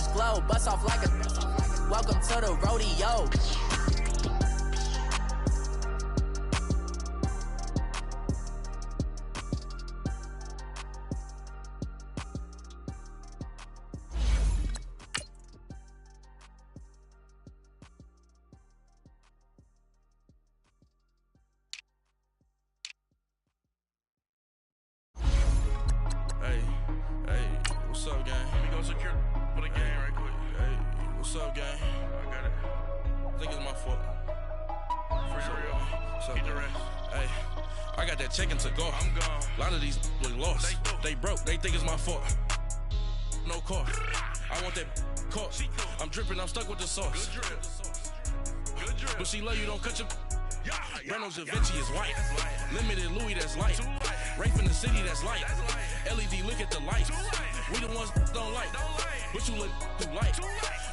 greenish glow. Bust off like a welcome to the rodeo. What's up, gang? Let me go secure for the game right quick. Hey, what's up, gang? I got it. I think it's my fault. Free the real. What's up, the rest. Hey, I got that chicken to go. I'm gone. A lot of these look lost. They broke. They think it's my fault. No car. I want that caught. I'm dripping. I'm stuck with the sauce. Good drip. Good drip. But she love you. Don't cut your. Reynolds Da Vinci is white. Limited Louis, that's light. Rafe in the city, that's light. LED, look at the lights. We the ones don't like. But you look too light.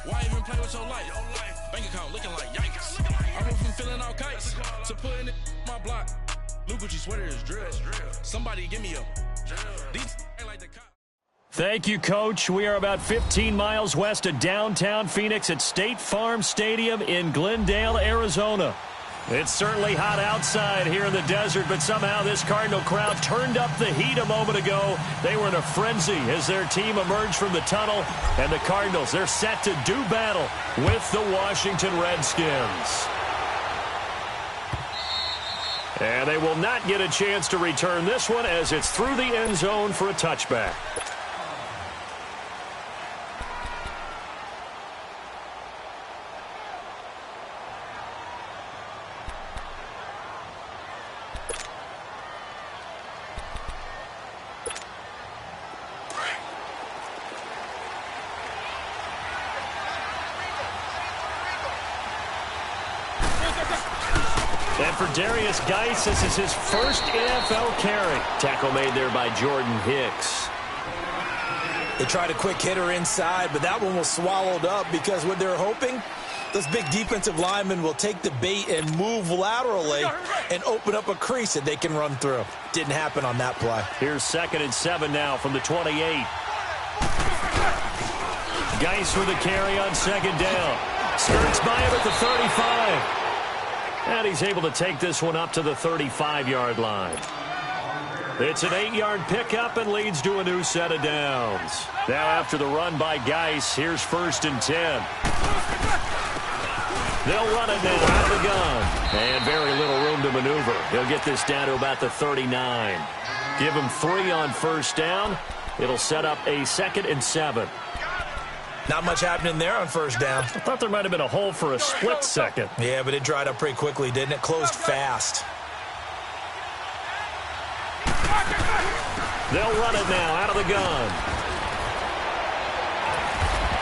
Why even play with your life? Bank account looking like yikes. I went from filling out kites to putting it in my block. Blue Gucci sweater is drill. Somebody give me a these ain't like the cop. Thank you, Coach. We are about 15 miles west of downtown Phoenix at State Farm Stadium in Glendale, Arizona. It's certainly hot outside here in the desert, but somehow this Cardinal crowd turned up the heat a moment ago. They were in a frenzy as their team emerged from the tunnel, and the Cardinals, they're set to do battle with the Washington Redskins. And they will not get a chance to return this one as it's through the end zone for a touchback. And for Darius Geis, this is his first NFL carry. Tackle made there by Jordan Hicks. They tried a quick hitter inside, but that one was swallowed up because what they're hoping, those big defensive linemen will take the bait and move laterally and open up a crease that they can run through. Didn't happen on that play. Here's 2nd and 7 now from the 28. Geis with a carry on 2nd down. Skirts by him at the 35. And he's able to take this one up to the 35-yard line. It's an 8-yard pickup and leads to a new set of downs. Now after the run by Geis, here's 1st and 10. They'll run it now out of the gun. And very little room to maneuver. He'll get this down to about the 39. Give him 3 on 1st down. It'll set up a 2nd and 7. Not much happening there on 1st down. I thought there might have been a hole for a split second. Yeah, but it dried up pretty quickly, didn't it? Closed fast. They'll run it now out of the gun.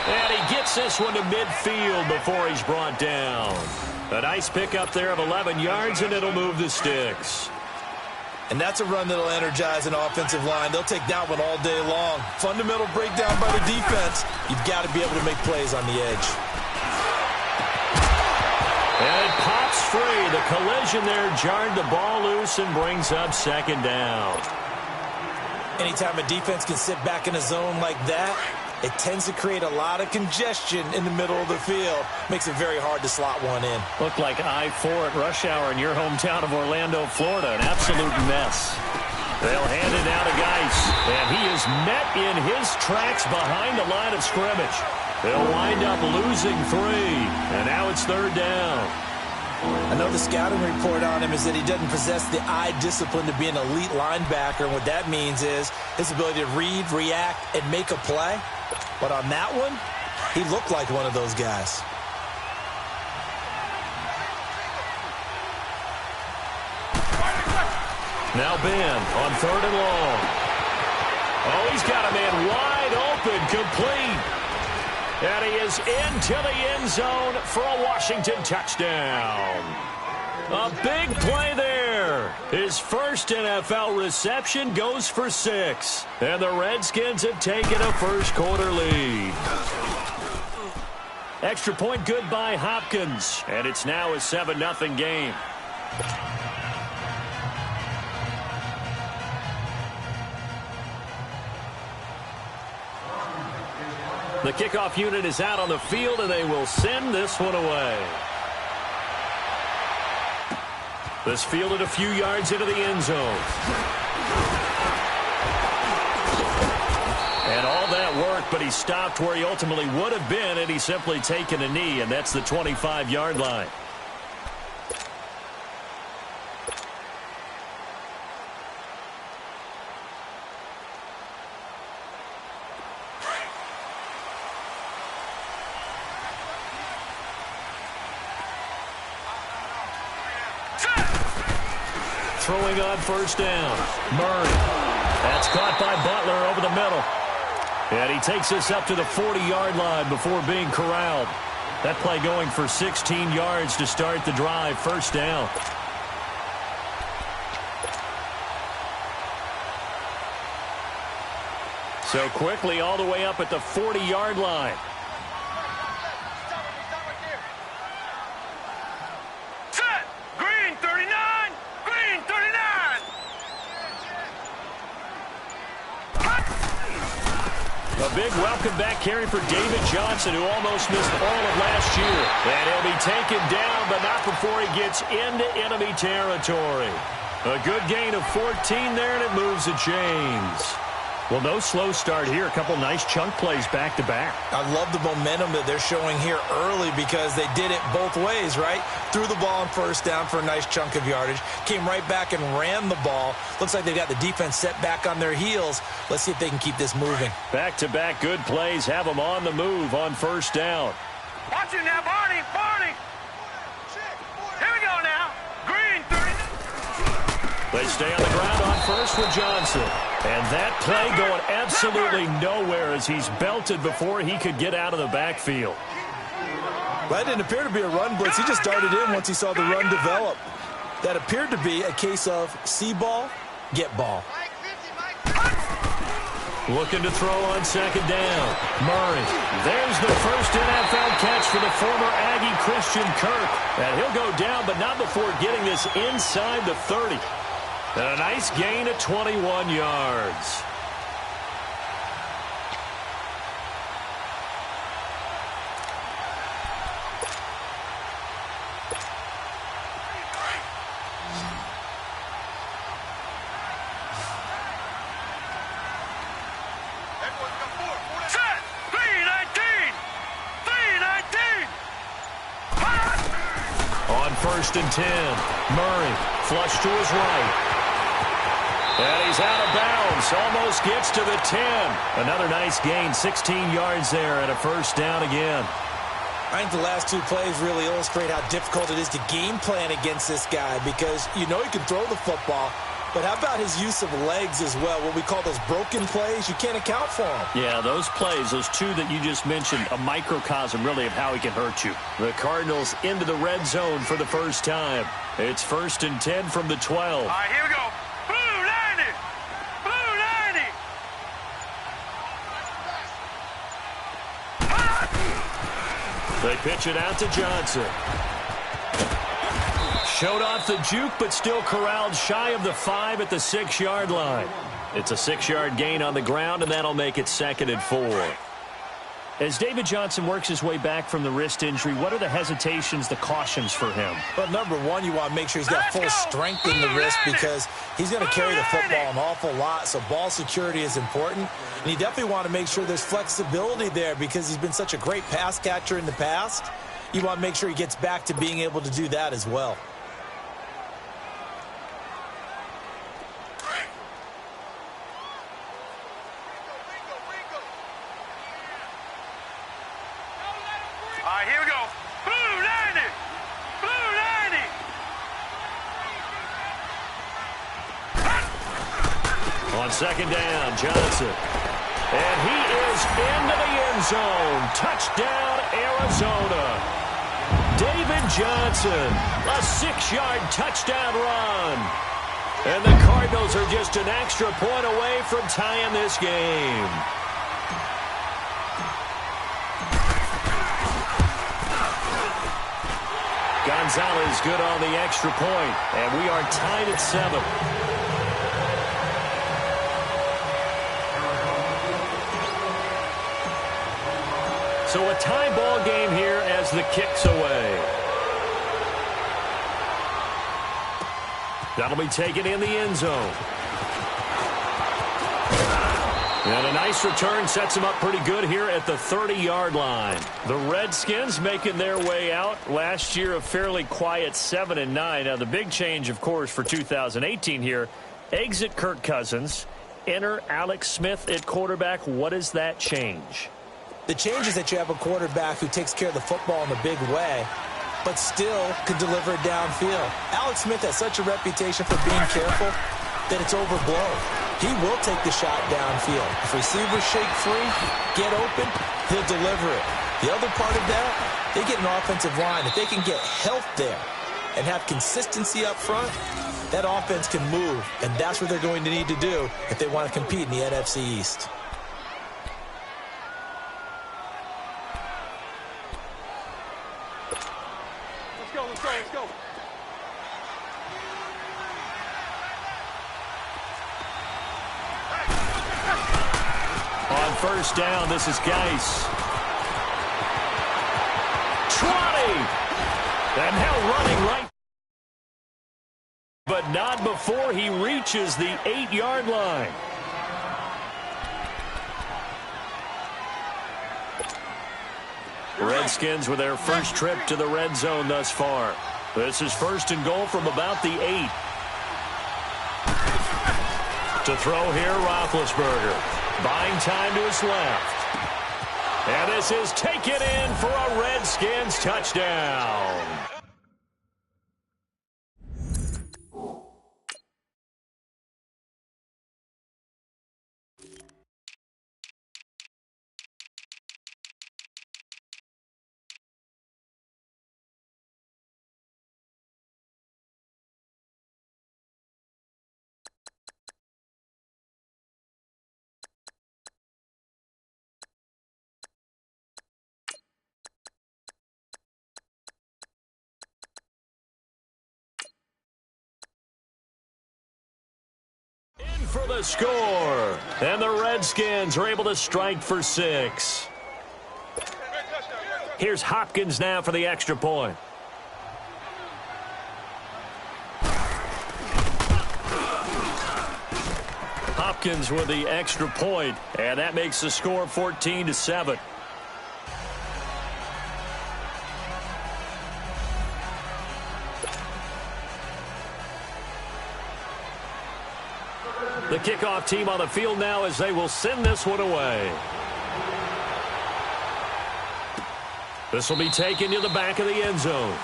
And he gets this one to midfield before he's brought down. A nice pickup there of 11 yards, and it'll move the sticks. And that's a run that'll energize an offensive line. They'll take that one all day long. Fundamental breakdown by the defense. You've got to be able to make plays on the edge. And it pops free. The collision there jarred the ball loose and brings up 2nd down. Anytime a defense can sit back in a zone like that, it tends to create a lot of congestion in the middle of the field. Makes it very hard to slot one in. Looked like I-4 at rush hour in your hometown of Orlando, Florida. An absolute mess. They'll hand it now to Geis. And he is met in his tracks behind the line of scrimmage. They'll wind up losing 3. And now it's 3rd down. I know the scouting report on him is that he doesn't possess the eye discipline to be an elite linebacker. And what that means is his ability to read, react, and make a play. But on that one, he looked like one of those guys. Now Ben on 3rd and long. Oh, he's got a man wide open, complete. And he is into the end zone for a Washington touchdown. A big play there. His first NFL reception goes for 6. And the Redskins have taken a first-quarter lead. Extra point good by Hopkins. And it's now a 7-0 game. The kickoff unit is out on the field, and they will send this one away. This fielded a few yards into the end zone. And all that worked, but he stopped where he ultimately would have been had he simply taken a knee, and that's the 25-yard line. Throwing on first down. Murray. That's caught by Butler over the middle. And he takes us up to the 40-yard line before being corralled. That play going for 16 yards to start the drive. First down. So quickly all the way up at the 40-yard line. A big welcome back carry for David Johnson, who almost missed all of last year. And he'll be taken down, but not before he gets into enemy territory. A good gain of 14 there, and it moves the chains. Well, no slow start here. A couple nice chunk plays back-to-back. I love the momentum that they're showing here early because they did it both ways, right? Threw the ball on first down for a nice chunk of yardage. Came right back and ran the ball. Looks like they got the defense set back on their heels. Let's see if they can keep this moving. Back-to-back good plays have them on the move on first down. Watch it now, Barney! Barney! Here we go now. Green 30. They stay on the ground on first with Johnson. And that play going absolutely nowhere as he's belted before he could get out of the backfield. That didn't appear to be a run blitz. He just darted in once he saw the run develop. That appeared to be a case of see ball, get ball. Looking to throw on second down. Murray. There's the first NFL catch for the former Aggie Christian Kirk. And he'll go down, but not before getting this inside the 30. And a nice gain of 21 yards. On first and 10, Murray flush to his right. And he's out of bounds, almost gets to the 10. Another nice gain, 16 yards there and a first down again. I think the last two plays really illustrate how difficult it is to game plan against this guy because you know he can throw the football, but how about his use of legs as well? What we call those broken plays, you can't account for them. Yeah, those plays, those two that you just mentioned, a microcosm really of how he can hurt you. The Cardinals into the red zone for the first time. It's first and 10 from the 12. All right, here we go. Blue 90! Blue 90! They pitch it out to Johnson. Showed off the juke, but still corralled shy of the 5 at the 6-yard line. It's a 6-yard gain on the ground, and that'll make it second and 4. As David Johnson works his way back from the wrist injury, what are the hesitations, the cautions for him? Well, number one, you want to make sure he's got full strength in the wrist because he's going to carry the football an awful lot, so ball security is important. And you definitely want to make sure there's flexibility there because he's been such a great pass catcher in the past. You want to make sure he gets back to being able to do that as well. All right, here we go. Blue 90! Blue 90! On second down, Johnson. And he is into the end zone. Touchdown, Arizona. David Johnson, a 6-yard touchdown run. And the Cardinals are just an extra point away from tying this game. Gonzalez good on the extra point, and we are tied at 7. So a tie ball game here as the kick's away. That'll be taken in the end zone. And a nice return sets them up pretty good here at the 30-yard line. The Redskins making their way out. Last year, a fairly quiet 7-9. Now, the big change, of course, for 2018 here, exit Kirk Cousins, enter Alex Smith at quarterback. What does that change? The change is that you have a quarterback who takes care of the football in a big way, but still can deliver it downfield. Alex Smith has such a reputation for being careful that it's overblown. He will take the shot downfield. If receivers shake free, get open, he'll deliver it. The other part of that, they get an offensive line. If they can get health there and have consistency up front, that offense can move, and that's what they're going to need to do if they want to compete in the NFC East. Let's go. On first down, this is Geis. 20! And now running right. But not before he reaches the 8-yard line. Redskins with their first trip to the red zone thus far. This is first and goal from about the 8. To throw here, Roethlisberger. Buying time to his left. And this is taken in for a Redskins touchdown. For the score, and the Redskins are able to strike for 6. Here's Hopkins now for the extra point. Hopkins with the extra point, and that makes the score 14-7. The kickoff team on the field now as they will send this one away. This will be taken to the back of the end zone.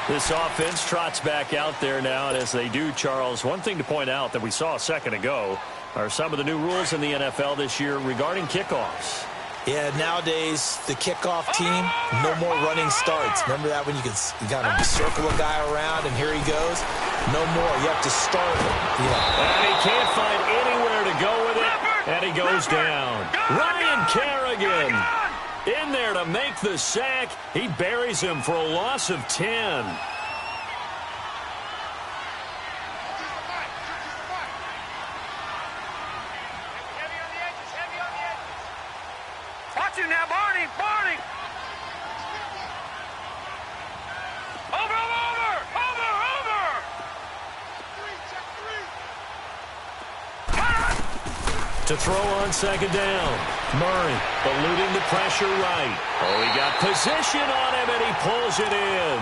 This offense trots back out there now, and as they do, Charles, one thing to point out that we saw a second ago are some of the new rules in the NFL this year regarding kickoffs. Yeah, nowadays, the kickoff team, no more running starts. Remember that when you kind of circle a guy around and here he goes? No more. You have to start him. Yeah. And he can't find anywhere to go with it, and he goes down. Ryan Kerrigan in there to make the sack. He buries him for a loss of 10. Watch him now, Barney! Over! To throw on second down. Murray eluding the pressure right. Oh, he got position on him, and he pulls it in.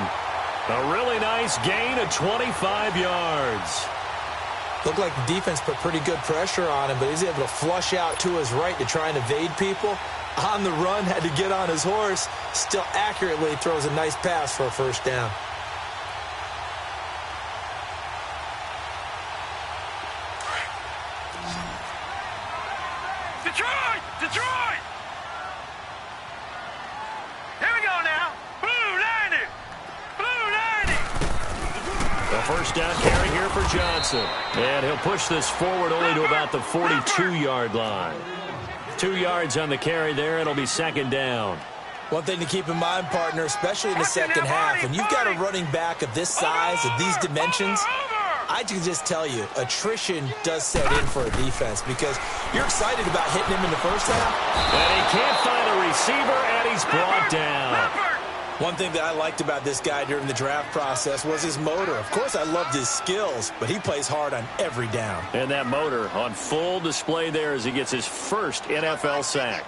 A really nice gain of 25 yards. Looked like the defense put pretty good pressure on him, but he's able to flush out to his right to try and evade people. On the run, had to get on his horse. Still accurately throws a nice pass for a first down. Detroit! Here we go now. Blue 90! The first down carry here for Johnson. And he'll push this forward only to about the 42-yard line. 2 yards on the carry there. It'll be second down. One thing to keep in mind, partner, especially in the second half, when you've got a running back of this size, of these dimensions, I can just tell you, attrition does set in for a defense because you're excited about hitting him in the first half. And he can't find a receiver, and he's brought down. One thing that I liked about this guy during the draft process was his motor. Of course, I loved his skills, but he plays hard on every down. And that motor on full display there as he gets his first NFL sack.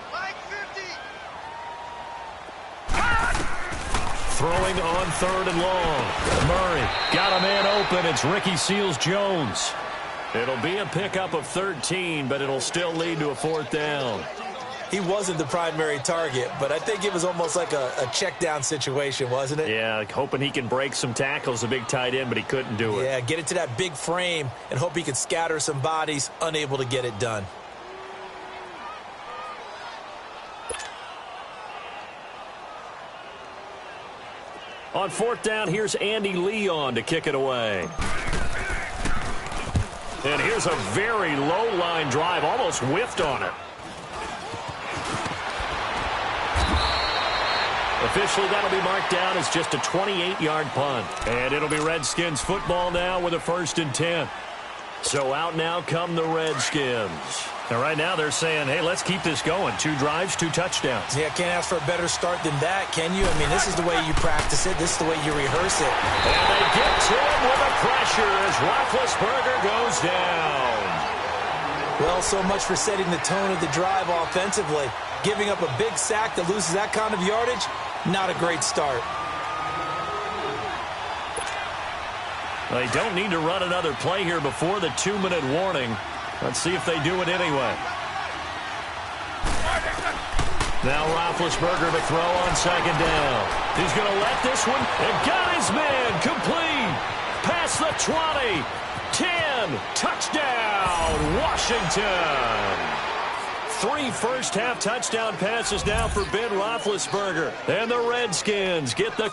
Throwing on 3rd and long. Murray got a man open. It's Ricky Seals-Jones. It'll be a pickup of 13, but it'll still lead to a 4th down. He wasn't the primary target, but I think it was almost like a check down situation, wasn't it? Yeah, like hoping he can break some tackles, a big tight end, but he couldn't do it. Yeah, get it to that big frame and hope he could scatter some bodies, unable to get it done. On 4th down, here's Andy Leon to kick it away. And here's a very low-line drive, almost whiffed on it. Officially, that'll be marked down as just a 28-yard punt. And it'll be Redskins football now with a 1st and 10. So out now come the Redskins. And right now they're saying, hey, let's keep this going. 2 drives, 2 touchdowns. Yeah, can't ask for a better start than that, can you? I mean, this is the way you practice it. This is the way you rehearse it. And they get to him with a pressure as Roethlisberger goes down. Well, so much for setting the tone of the drive offensively. Giving up a big sack that loses that kind of yardage, not a great start. They don't need to run another play here before the 2-minute warning. Let's see if they do it anyway. Now Roethlisberger to throw on 2nd down. He's going to let this one. And got his man complete. Past the 20. 10. Touchdown, Washington. 3 first-half touchdown passes now for Ben Roethlisberger. And the Redskins get the...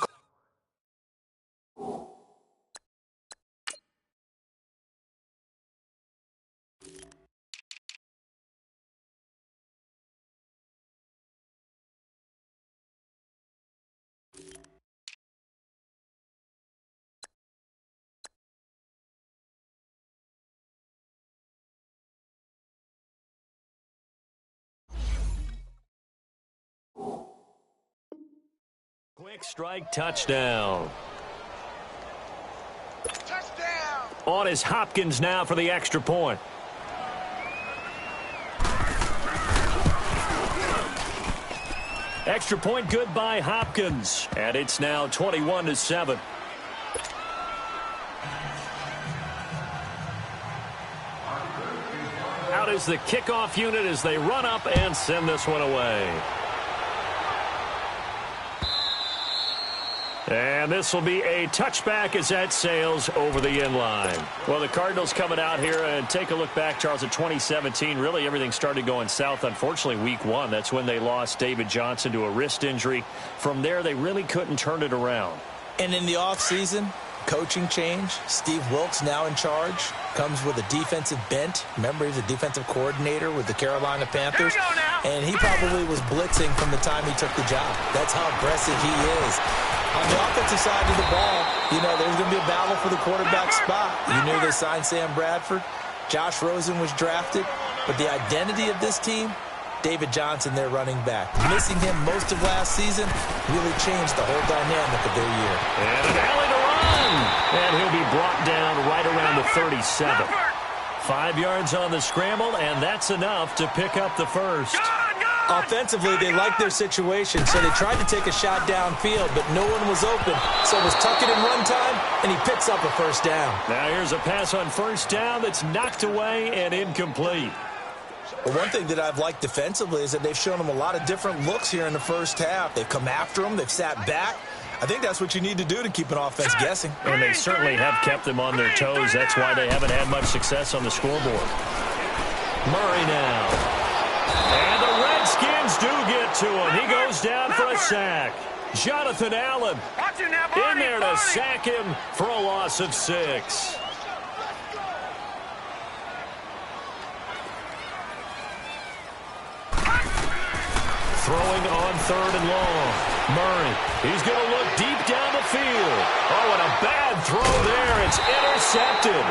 Quick strike touchdown. Touchdown! On is Hopkins now for the extra point. Extra point good by Hopkins. And it's now 21-7. Out is the kickoff unit as they run up and send this one away. And this will be a touchback as that sails over the end line. Well, the Cardinals coming out here and take a look back, Charles, at 2017. Really, everything started going south. Unfortunately, week 1, that's when they lost David Johnson to a wrist injury. From there, they really couldn't turn it around. And in the offseason, coaching change. Steve Wilks now in charge. Comes with a defensive bent. Remember, he's a defensive coordinator with the Carolina Panthers. And he probably was blitzing from the time he took the job. That's how aggressive he is. On the offensive side of the ball, you know, there's going to be a battle for the quarterback spot. You knew they signed Sam Bradford. Josh Rosen was drafted. But the identity of this team, David Johnson, their running back. Missing him most of last season really changed the whole dynamic of their year. And an alley to run. And he'll be brought down right around the 37. 5 yards on the scramble, and that's enough to pick up the first. Offensively, they liked their situation, so they tried to take a shot downfield, but no one was open. So it was tuck it in run time, and he picks up a first down. Now here's a pass on first down that's knocked away and incomplete. Well, one thing that I've liked defensively is that they've shown them a lot of different looks here in the first half. They've come after them. They've sat back. I think that's what you need to do to keep an offense guessing. And they certainly have kept them on their toes. That's why they haven't had much success on the scoreboard. Murray now. And the Redskins do get to him. He goes down for a sack. Jonathan Allen in there to sack him for a loss of 6. Throwing on 3rd and long. Murray He's going to look deep down the field. Oh, and a bad throw there. It's intercepted.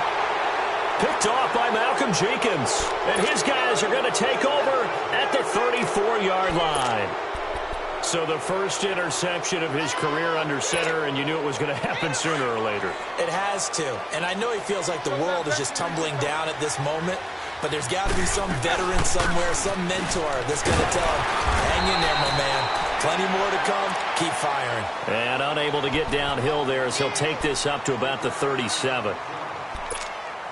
Picked off by Malcolm Jenkins. And his guys are going to take over at the 34-yard line. So the first interception of his career under center, and you knew it was going to happen sooner or later. It has to. And I know he feels like the world is just tumbling down at this moment, but there's got to be some veteran somewhere, some mentor that's going to tell him, hang in there, my man. Plenty more to come. Keep firing. And unable to get downhill there as he'll take this up to about the 37.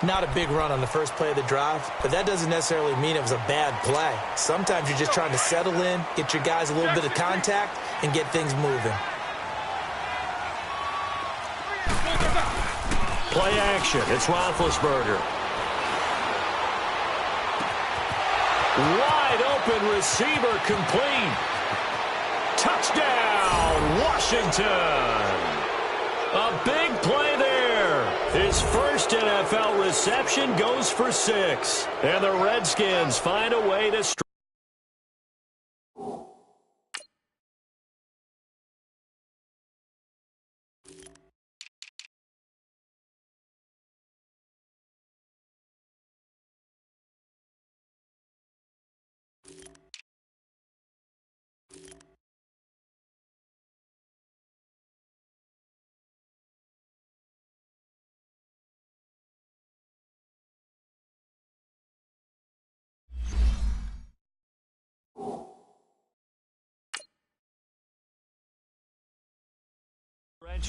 Not a big run on the first play of the drive, but that doesn't necessarily mean it was a bad play. Sometimes you're just trying to settle in, get your guys a little bit of contact, and get things moving. Play action. It's Roethlisberger. Wide open receiver complete. Touchdown, Washington. A big play there. His first NFL reception goes for 6. And the Redskins find a way to stretch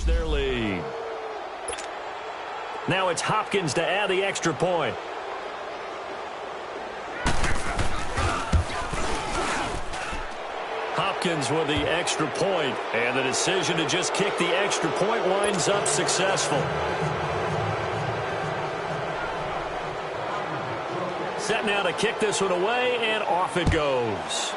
their lead. Now it's Hopkins to add the extra point. Hopkins with the extra point, and the decision to just kick the extra point winds up successful. Set now to kick this one away, and off it goes.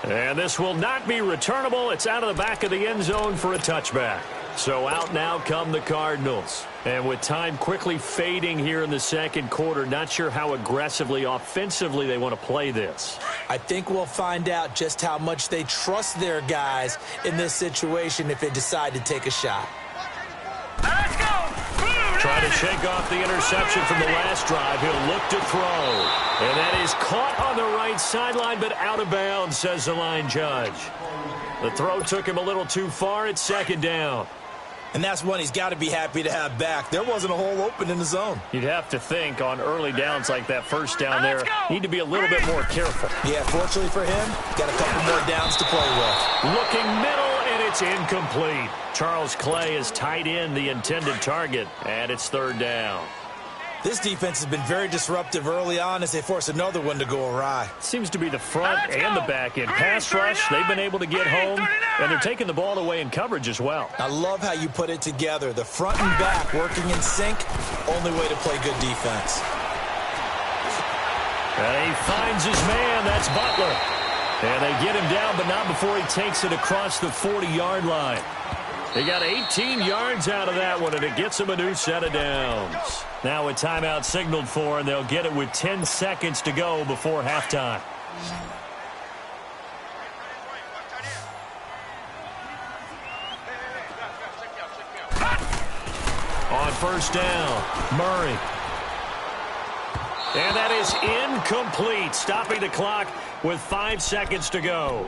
And this will not be returnable. It's out of the back of the end zone for a touchback. So out now come the Cardinals. And with time quickly fading here in the second quarter, not sure how aggressively, offensively they want to play this. I think we'll find out just how much they trust their guys in this situation if they decide to take a shot. Let's go! Try to shake off the interception from the last drive. He'll look to throw. And that is caught on the right sideline, but out of bounds, says the line judge. The throw took him a little too far. It's second down. And that's one he's got to be happy to have back. There wasn't a hole open in the zone. You'd have to think on early downs like that first down there, need to be a little bit more careful. Yeah, fortunately for him, got a couple more downs to play with. Looking middle, and it's incomplete. Charles Clay is tight in the intended target, and it's third down. This defense has been very disruptive early on as they force another one to go awry. Seems to be the front and the back end. Pass rush, they've been able to get home, and they're taking the ball away in coverage as well. I love how you put it together. The front and back working in sync, only way to play good defense. And he finds his man, that's Butler. And they get him down, but not before he takes it across the 40-yard line. They got 18 yards out of that one, and it gets them a new set of downs. Now a timeout signaled for, and they'll get it with 10 seconds to go before halftime. On first down, Murray. And that is incomplete, stopping the clock with 5 seconds to go.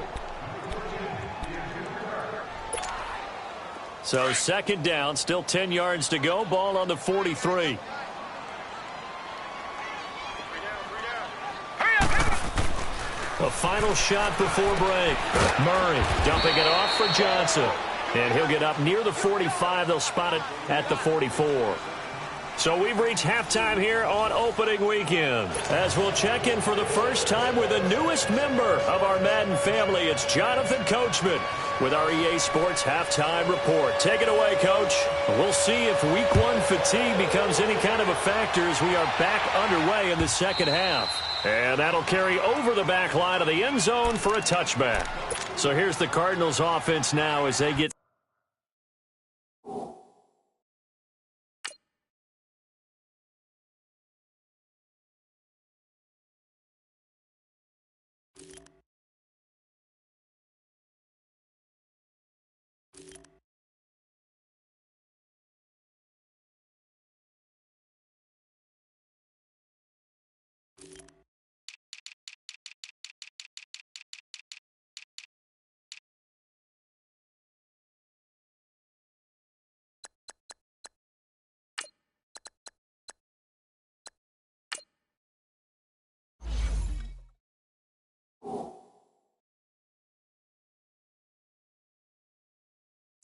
So second down, still 10 yards to go. Ball on the 43. A final shot before break. Murray dumping it off for Johnson. And he'll get up near the 45. They'll spot it at the 44. So we've reached halftime here on opening weekend. As we'll check in for the first time with the newest member of our Madden family, it's Jonathan Coachman with our EA Sports Halftime Report. Take it away, Coach. We'll see if Week 1 fatigue becomes any kind of a factor as we are back underway in the second half. And that'll carry over the back line of the end zone for a touchback. So here's the Cardinals offense now as they get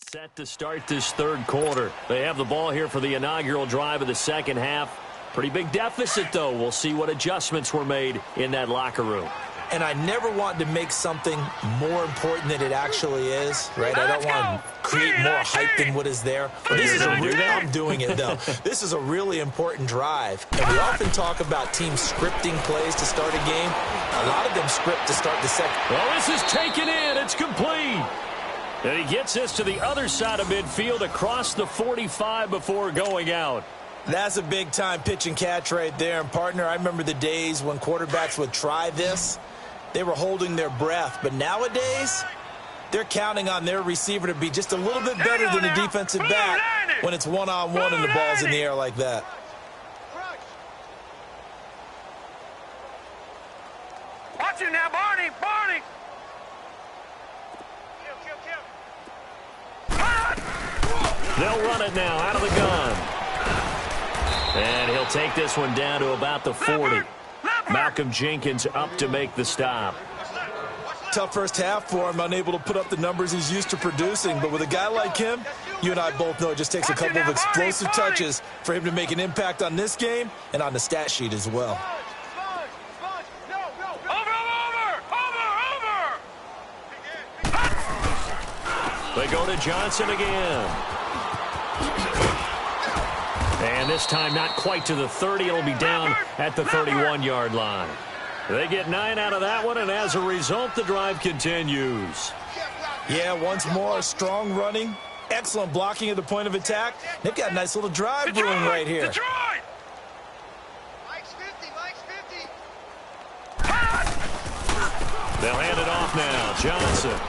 Set to start this third quarter. They have the ball here for the inaugural drive of the second half. Pretty big deficit, though. We'll see what adjustments were made in that locker room. And I never want to make something more important than it actually is, right? I don't want to create more hype than what is there. But this is I'm doing it, though. This is a really important drive. And we often talk about teams scripting plays to start a game. A lot of them script to start the second. Well, this is taken in. It's complete. And he gets this to the other side of midfield across the 45 before going out. That's a big-time pitch and catch right there. And, partner, I remember the days when quarterbacks would try this. They were holding their breath. But nowadays, they're counting on their receiver to be just a little bit better than the defensive back when it's one-on-one and the ball's in the air like that. Watch you now, Barney. Barney. They'll run it now out of the gun. And he'll take this one down to about the 40. Malcolm Jenkins up to make the stop. Tough first half for him, unable to put up the numbers he's used to producing. But with a guy like him, you and I both know it just takes a couple of explosive touches for him to make an impact on this game and on the stat sheet as well. They go to Johnson again. And this time not quite to the 30. It'll be down at the 31-yard line. They get 9 out of that one, and as a result, the drive continues. Yeah, once more, strong running, excellent blocking at the point of attack. They've got a nice little drive brewing right here. Detroit! They'll hand it off now. Johnson.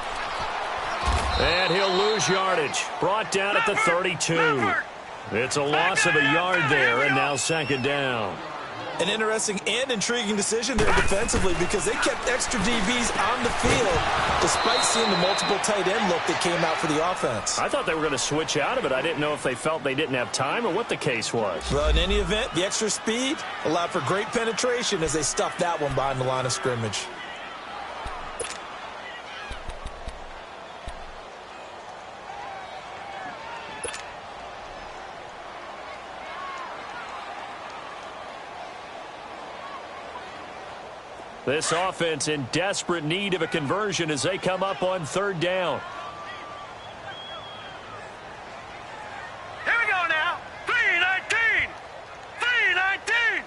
And he'll lose yardage. Brought down at the 32. It's a loss of a yard there, and now second down. An interesting and intriguing decision there defensively because they kept extra DBs on the field despite seeing the multiple tight end look that came out for the offense. I thought they were going to switch out of it. I didn't know if they felt they didn't have time or what the case was. Well, in any event, the extra speed allowed for great penetration as they stuffed that one behind the line of scrimmage. This offense in desperate need of a conversion as they come up on third down. Here we go now. 3-19. 3-19.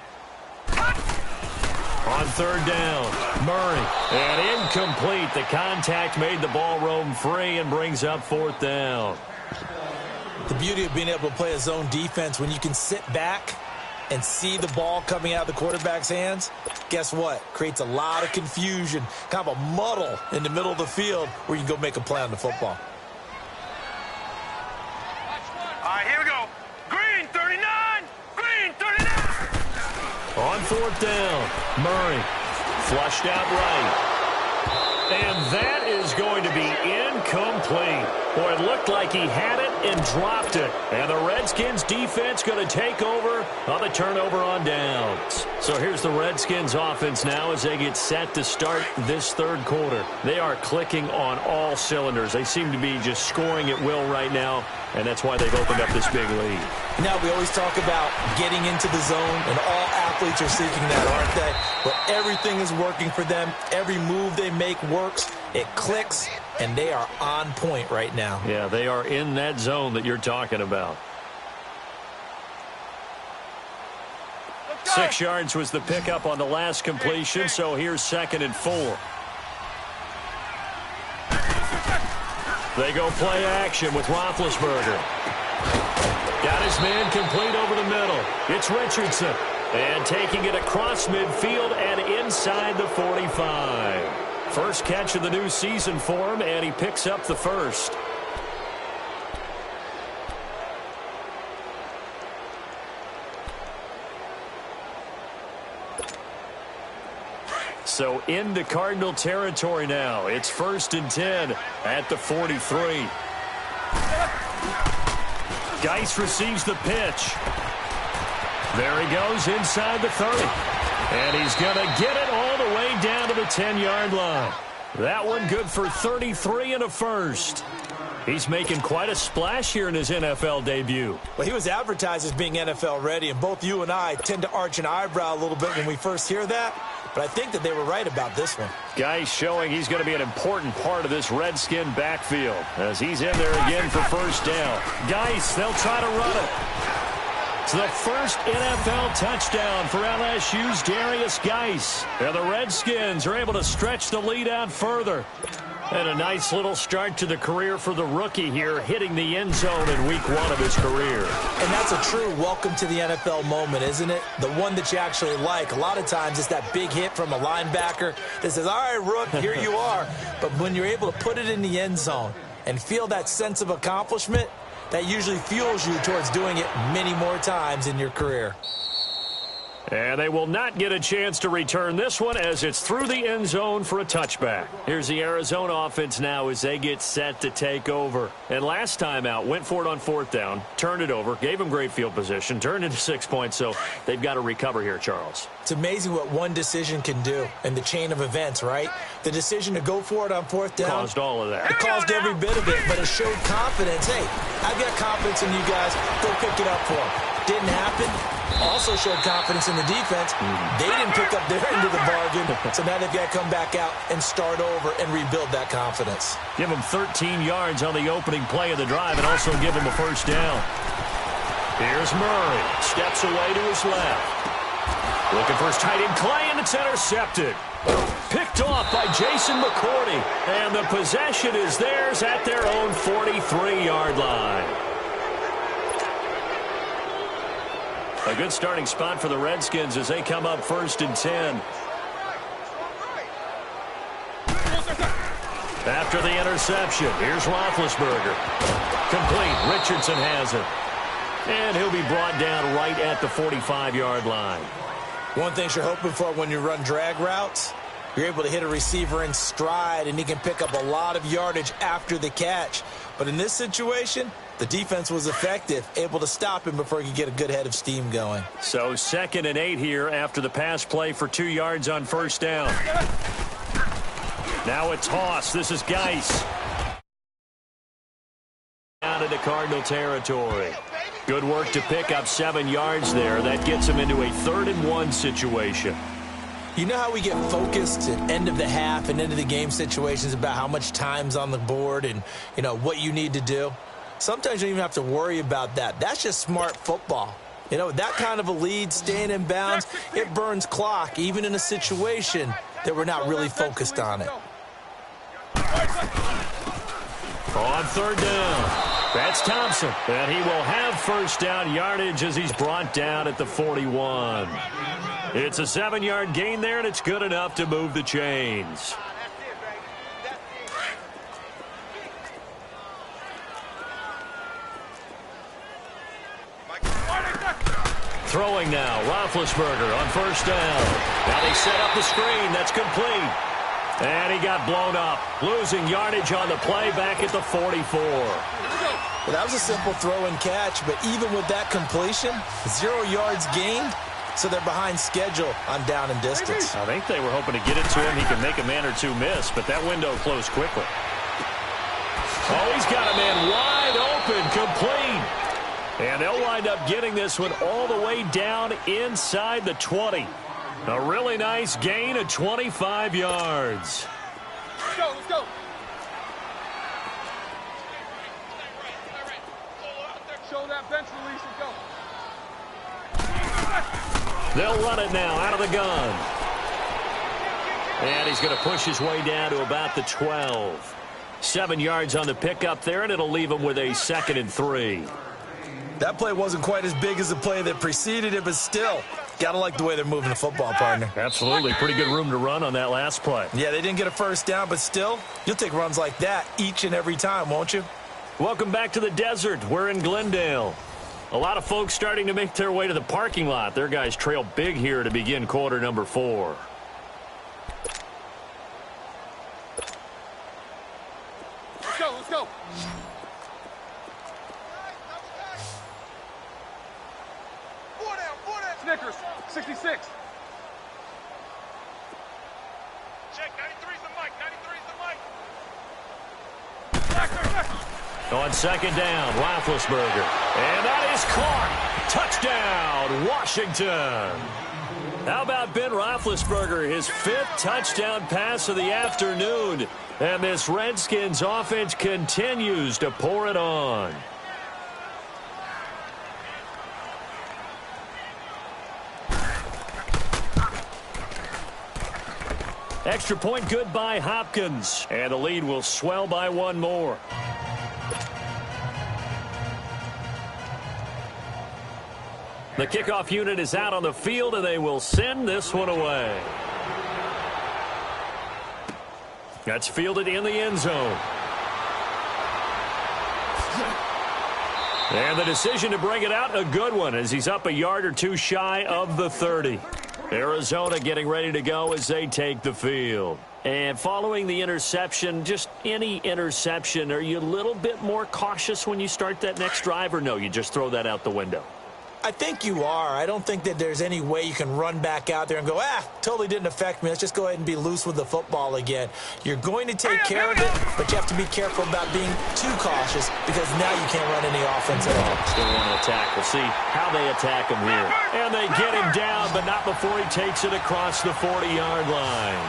On third down, Murray. And incomplete. The contact made the ball roam free and brings up fourth down. The beauty of being able to play a zone defense when you can sit back and see the ball coming out of the quarterback's hands, guess what? Creates a lot of confusion, kind of a muddle in the middle of the field where you can go make a play on the football. All right, here we go. Green, 39. Green, 39. On fourth down, Murray flushed out right. And that is going to be incomplete. Boy, it looked like he had it and dropped it. And the Redskins defense going to take over on the turnover on downs. So here's the Redskins offense now as they get set to start this third quarter. They are clicking on all cylinders. They seem to be just scoring at will right now, and that's why they've opened up this big lead. Now, we always talk about getting into the zone, and all athletes are seeking that, aren't they? But everything is working for them. Every move they make works. It clicks, and they are on point right now. Yeah, they are in that zone that you're talking about. 6 yards was the pickup on the last completion, so here's 2nd and 4. They go play action with Roethlisberger. Got his man complete over the middle. It's Richardson. And taking it across midfield and inside the 45. First catch of the new season for him, and he picks up the first. So into Cardinal territory now. It's 1st and 10 at the 43. Geis receives the pitch. There he goes inside the 30. And he's going to get it all the way down to the 10-yard line. That one good for 33 and a first. He's making quite a splash here in his NFL debut. Well, he was advertised as being NFL ready, and both you and I tend to arch an eyebrow a little bit when we first hear that. But I think that they were right about this one. Geis showing he's going to be an important part of this Redskin backfield as he's in there again for first down. Geis, they'll try to run it. It's the first NFL touchdown for LSU's Darius Geis. And the Redskins are able to stretch the lead out further. And a nice little start to the career for the rookie here, hitting the end zone in week 1 of his career. And that's a true welcome to the NFL moment, isn't it? The one that you actually like. A lot of times it's that big hit from a linebacker that says, all right, Rook, here you are. But when you're able to put it in the end zone and feel that sense of accomplishment, that usually fuels you towards doing it many more times in your career. And they will not get a chance to return this one as it's through the end zone for a touchback. Here's the Arizona offense now as they get set to take over. And last time out, went for it on 4th down, turned it over, gave them great field position, turned into 6 points, so they've got to recover here, Charles. It's amazing what one decision can do in the chain of events, right? The decision to go for it on 4th down. Caused all of that. It caused every bit of it, but it showed confidence. Hey, I've got confidence in you guys. Go pick it up for them. Didn't happen. Also showed confidence in the defense. They didn't pick up their end of the bargain, so now they've got to come back out and start over and rebuild that confidence. Give them 13 yards on the opening play of the drive and also give them a first down. Here's Murray. Steps away to his left. Looking for his tight end, Clay, and it's intercepted. Picked off by Jason McCourty. And the possession is theirs at their own 43-yard line. A good starting spot for the Redskins as they come up 1st and 10. After the interception, here's Roethlisberger. Complete. Richardson has it. And he'll be brought down right at the 45-yard line. One thing you're hoping for when you run drag routes, you're able to hit a receiver in stride, and he can pick up a lot of yardage after the catch. But in this situation, the defense was effective, able to stop him before he could get a good head of steam going. So 2nd and 8 here after the pass play for 2 yards on 1st down. Now a toss. This is Geis. Out into Cardinal territory. Good work to pick up 7 yards there. That gets him into a 3rd and 1 situation. You know how we get focused at end of the half and end of the game situations about how much time's on the board and, you know, what you need to do? Sometimes you don't even have to worry about that. That's just smart football. You know, that kind of a lead, staying in bounds, it burns clock, even in a situation that we're not really focused on it. On 3rd down. That's Thompson. And he will have first down yardage as he's brought down at the 41. It's a 7-yard gain there, and it's good enough to move the chains. Throwing now, Roethlisberger on 1st down. Now they set up the screen. That's complete. And he got blown up, losing yardage on the play back at the 44. Well, that was a simple throw and catch, but even with that completion, 0 yards gained, so they're behind schedule on down and distance. I think they were hoping to get it to him. He can make a man or two miss, but that window closed quickly. Oh, he's got a man wide open, complete. And they'll wind up getting this one all the way down inside the 20. A really nice gain of 25 yards. Let's go, let's go. Show that bench release and go. They'll run it now out of the gun. And he's going to push his way down to about the 12. 7 yards on the pickup there, and it'll leave him with a 2nd and 3. That play wasn't quite as big as the play that preceded it, but still, got to like the way they're moving the football, partner. Absolutely. Pretty good room to run on that last play. Yeah, they didn't get a first down, but still, you'll take runs like that each and every time, won't you? Welcome back to the desert. We're in Glendale. A lot of folks starting to make their way to the parking lot. Their guys trail big here to begin quarter number 4. Let's go, let's go. Snickers, 66. Check, 93's the mic, 93's the mic. On second down, Roethlisberger. And that is caught. Touchdown, Washington. How about Ben Roethlisberger, his 5th touchdown pass of the afternoon. And this Redskins offense continues to pour it on. Extra point good by Hopkins. And the lead will swell by 1 more. The kickoff unit is out on the field, and they will send this one away. That's fielded in the end zone. And the decision to bring it out, a good one, as he's up a yard or 2 shy of the 30. Arizona getting ready to go as they take the field. And following the interception, just any interception, are you a little bit more cautious when you start that next drive, or no, you just throw that out the window? I think you are. I don't think that there's any way you can run back out there and go, totally didn't affect me. Let's just go ahead and be loose with the football again. You're going to take care of it, but you have to be careful about being too cautious because now you can't run any offense at all. Still want to attack. We'll see how they attack him here. And they get him down, but not before he takes it across the 40-yard line.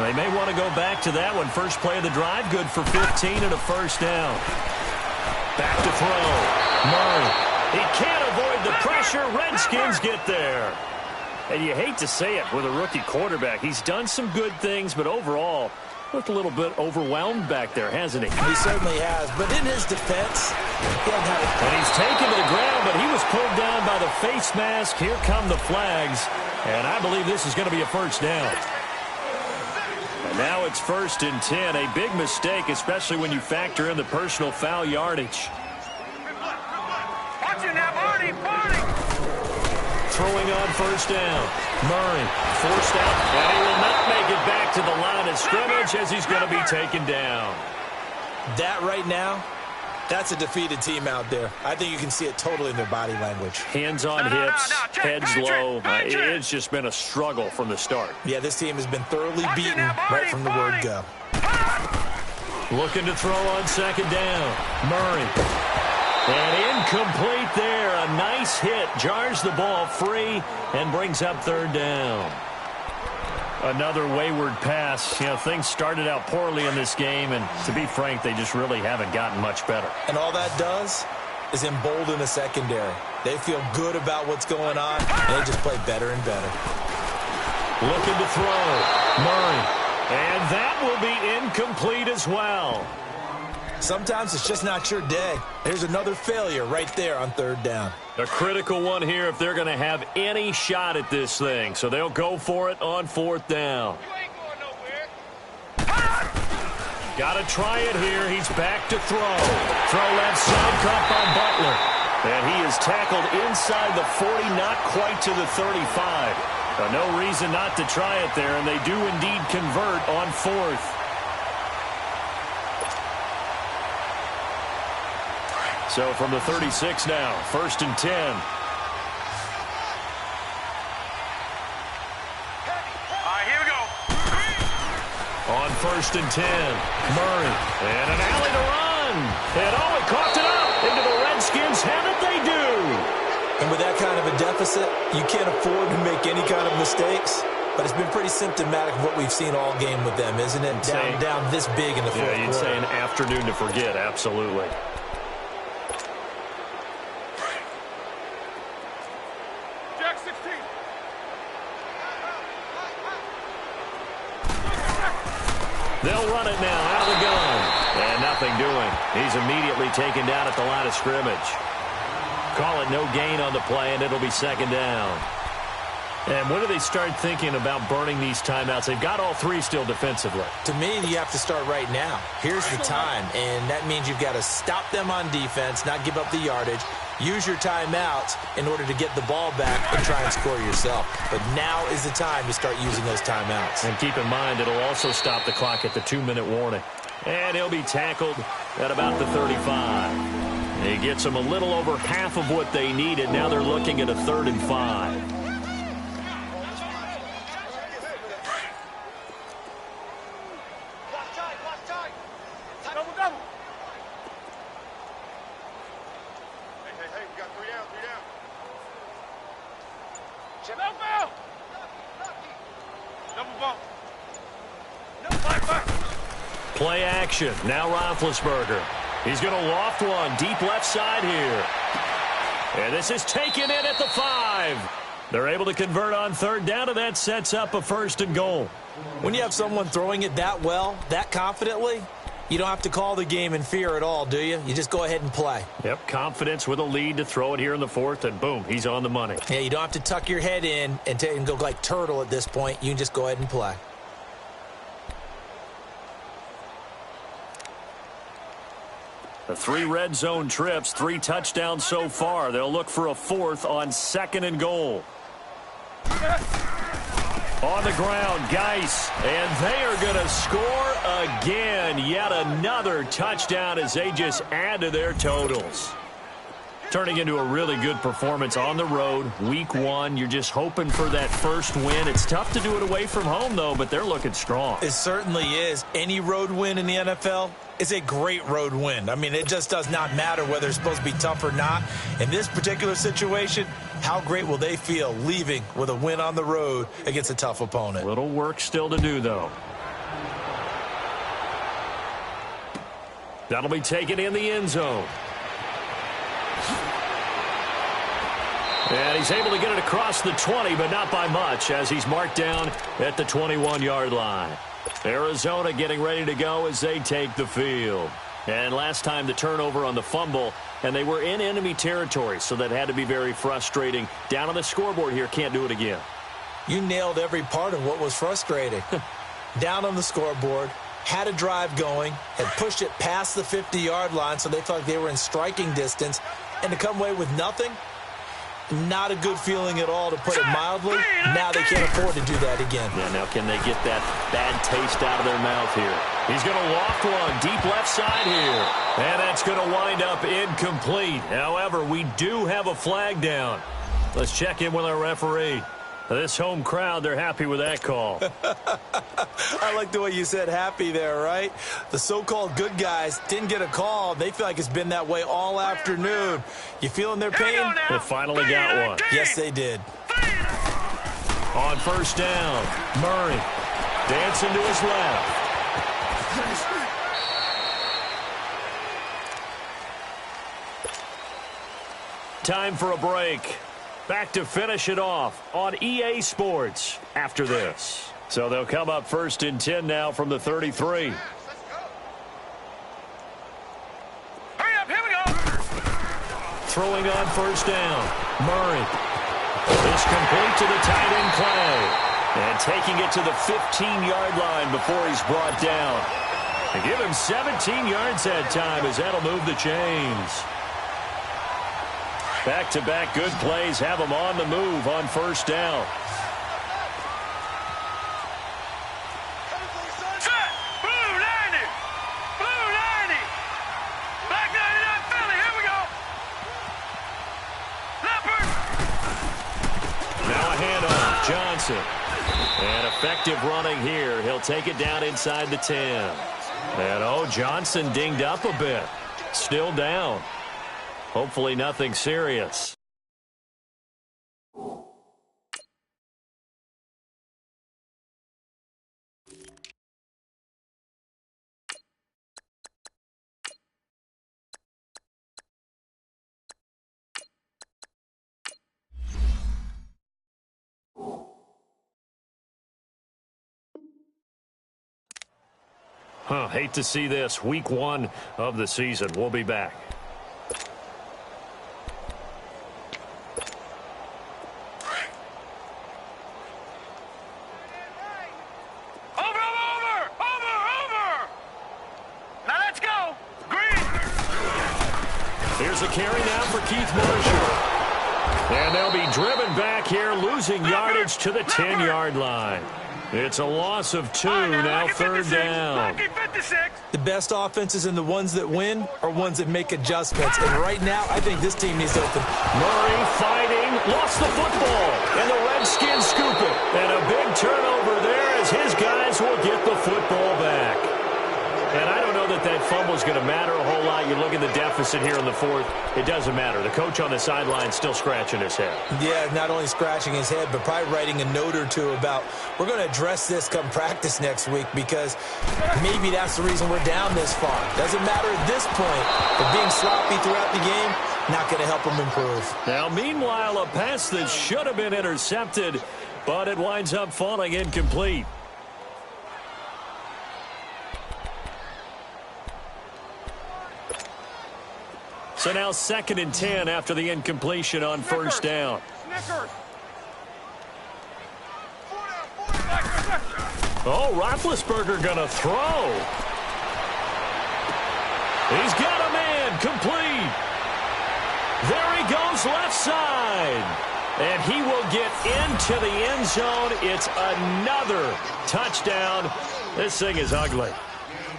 They may want to go back to that one. First play of the drive, good for 15 and a first down. Back to throw. Murray. He can't avoid the pressure. Redskins get there. And you hate to say it with a rookie quarterback. He's done some good things, but overall, looked a little bit overwhelmed back there, hasn't he? He certainly has. But in his defense, and he's taken to the ground, but he was pulled down by the face mask. Here come the flags. And I believe this is going to be a first down. And now it's 1st and 10. A big mistake, especially when you factor in the personal foul yardage. Throwing on first down. Murray forced out, and he will not make it back to the line of scrimmage as he's going to be taken down. That right now, that's a defeated team out there. I think you can see it totally in their body language. Hands on hips, heads low. It's just been a struggle from the start. Yeah, this team has been thoroughly beaten right from the word go. Looking to throw on second down. Murray. And incomplete there. A nice hit. Jars the ball free and brings up 3rd down. Another wayward pass. You know, things started out poorly in this game, and to be frank, they just really haven't gotten much better. And all that does is embolden the secondary. They feel good about what's going on, and they just play better and better. Looking to throw. Murray. And that will be incomplete as well. Sometimes it's just not your day. There's another failure right there on 3rd down. A critical one here if they're going to have any shot at this thing. So they'll go for it on 4th down. You ain't going nowhere. Got to try it here. He's back to throw. Throw left side, caught by Butler. And he is tackled inside the 40, not quite to the 35. No reason not to try it there, and they do indeed convert on 4th. So from the 36 now, 1st and 10. All right, here we go. On 1st and 10, Murray. And an alley to run. And he coughed it up into the Redskins. How did they do? And with that kind of a deficit, you can't afford to make any kind of mistakes. But it's been pretty symptomatic of what we've seen all game with them, isn't it? Down this big in the fourth quarter. Yeah, you'd say an afternoon to forget, absolutely. They'll run it now out of the gun. And nothing doing. He's immediately taken down at the line of scrimmage. Call it no gain on the play, and it'll be 2nd down. And when do they start thinking about burning these timeouts? They've got all 3 still defensively. To me, you have to start right now. Here's the time, and that means you've got to stop them on defense, not give up the yardage, use your timeouts in order to get the ball back and try and score yourself. But now is the time to start using those timeouts. And keep in mind, it'll also stop the clock at the 2-minute warning. And he'll be tackled at about the 35. He gets them a little over half of what they needed. Now they're looking at a 3rd and 5. Play action. Now Roethlisberger. He's going to loft one deep left side here. And this is taken in at the 5. They're able to convert on third down, and that sets up a 1st and goal. When you have someone throwing it that well, that confidently, you don't have to call the game in fear at all, do you? You just go ahead and play. Yep, confidence with a lead to throw it here in the 4th, and boom, he's on the money. Yeah, you don't have to tuck your head in and go like turtle at this point. You can just go ahead and play. The 3 red zone trips, 3 touchdowns so far. They'll look for a 4th on 2nd and goal. On the ground, Geis, and they are going to score again. Yet another touchdown as they just add to their totals. Turning into a really good performance on the road. Week 1, you're just hoping for that first win. It's tough to do it away from home, though, but they're looking strong. It certainly is. Any road win in the NFL is a great road win. I mean, it just does not matter whether it's supposed to be tough or not. In this particular situation, how great will they feel leaving with a win on the road against a tough opponent? Little work still to do, though. That'll be taken in the end zone. And he's able to get it across the 20, but not by much, as he's marked down at the 21-yard line. Arizona getting ready to go as they take the field. And last time the turnover on the fumble, and they were in enemy territory, so that had to be very frustrating. Down on the scoreboard here, can't do it again. You nailed every part of what was frustrating. Down on the scoreboard, had a drive going, had pushed it past the 50-yard line, so they felt like they were in striking distance, and to come away with nothing, not a good feeling at all, to put it mildly. Now they can't afford to do that again. Yeah, now can they get that bad taste out of their mouth here? He's going to loft one deep left side here. And that's going to wind up incomplete. However, we do have a flag down. Let's check in with our referee. This home crowd, they're happy with that call. I like the way you said happy there, right? The so-called good guys didn't get a call. They feel like it's been that way all afternoon. You feeling their pain? They finally got one. Yes, they did. On first down, Murray dancing to his left. Time for a break. Back to finish it off on EA Sports after this. So they'll come up 1st and 10 now from the 33. Hurry up, here we go. Throwing on first down, Murray. It's complete to the tight end play. And taking it to the 15-yard line before he's brought down. And give him 17 yards that time as that'll move the chains. Back-to-back good plays have him on the move on first down. Set. Blue 90. Blue 90. Black 99 Philly. Here we go. Leopard. Now a handoff, Johnson. And effective running here. He'll take it down inside the 10. And, Johnson dinged up a bit. Still down. Hopefully nothing serious. Hate to see this. Week 1 of the season. We'll be back. Here's a carry now for Keith Marshall. And they'll be driven back here, losing yardage to the 10-yard line. It's a loss of 2, now 3rd down. The best offenses and the ones that win are ones that make adjustments. And right now, I think this team needs to open. Murray fighting, lost the football. And the Redskins scoop it. And a big turnover there as his guys will get the football back. And I don't know that that fumble is going to matter a whole lot. You look at the deficit here in the fourth. It doesn't matter. The coach on the sideline still scratching his head. Yeah, not only scratching his head, but probably writing a note or two about, we're going to address this come practice next week, because maybe that's the reason we're down this far. Doesn't matter at this point, but being sloppy throughout the game, not going to help them improve. Now, meanwhile, a pass that should have been intercepted, but it winds up falling incomplete. So now 2nd and 10 after the incompletion on first down. Oh, Roethlisberger going to throw. He's got a man complete. There he goes left side. And he will get into the end zone. It's another touchdown. This thing is ugly.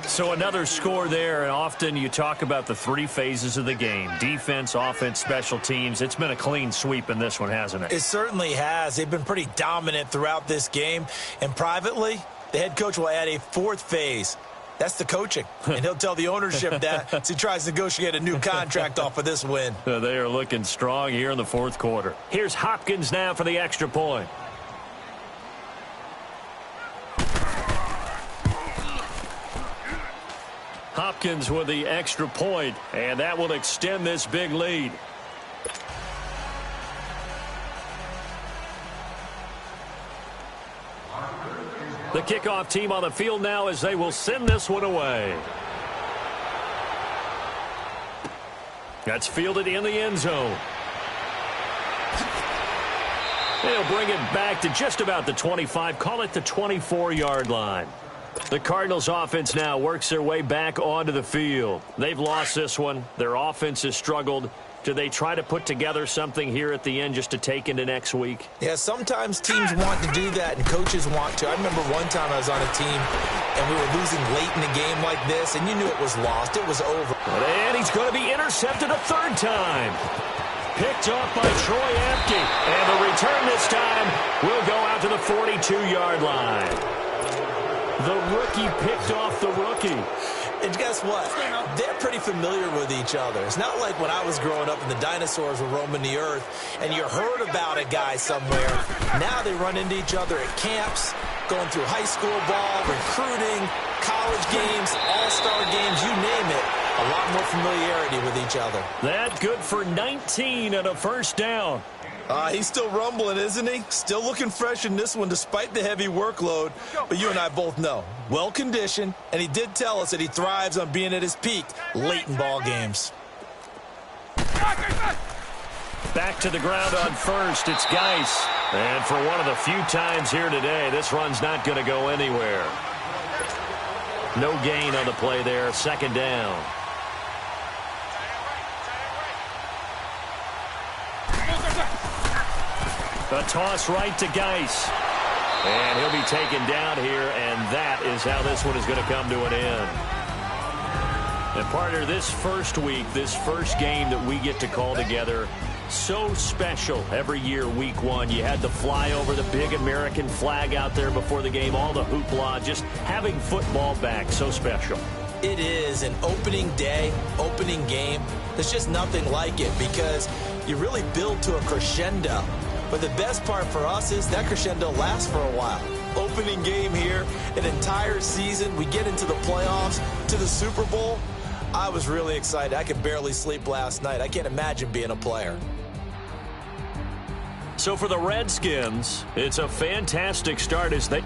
So another score there, and often you talk about the 3 phases of the game. Defense, offense, special teams. It's been a clean sweep in this one, hasn't it? It certainly has. They've been pretty dominant throughout this game. And privately, the head coach will add a 4th phase. That's the coaching. And he'll tell the ownership that as he tries to negotiate a new contract off of this win. They are looking strong here in the 4th quarter. Here's Hopkins now for the extra point. Hopkins with the extra point, and that will extend this big lead. The kickoff team on the field now as they will send this one away. That's fielded in the end zone. They'll bring it back to just about the 25, call it the 24-yard line. The Cardinals offense now works their way back onto the field. They've lost this one. Their offense has struggled. Do they try to put together something here at the end just to take into next week? Yeah, sometimes teams want to do that and coaches want to. I remember one time I was on a team and we were losing late in a game like this, and you knew it was lost. It was over. And he's going to be intercepted a 3rd time. Picked off by Troy Apke. And the return this time will go out to the 42-yard line. The rookie picked off the rookie. And guess what? They're pretty familiar with each other. It's not like when I was growing up and the dinosaurs were roaming the earth and you heard about a guy somewhere. Now they run into each other at camps, going through high school ball, recruiting, college games, all-star games, you name it. A lot more familiarity with each other. That good for 19 and a 1st down. He's still rumbling, isn't he? Still looking fresh in this one despite the heavy workload. But you and I both know, well-conditioned, and he did tell us that he thrives on being at his peak late in ball games. Back to the ground on first, it's Geis. And for one of the few times here today, this run's not going to go anywhere. No gain on the play there, 2nd down. A toss right to Geis. And he'll be taken down here, and that is how this one is going to come to an end. And partner, this first week, this first game that we get to call together, so special every year, week 1. You had the flyover, the big American flag out there before the game, all the hoopla, just having football back, so special. It is an opening day, opening game. There's just nothing like it because you really build to a crescendo. But the best part for us is that crescendo lasts for a while. Opening game here, an entire season. We get into the playoffs, to the Super Bowl. I was really excited. I could barely sleep last night. I can't imagine being a player. So for the Redskins, it's a fantastic start as they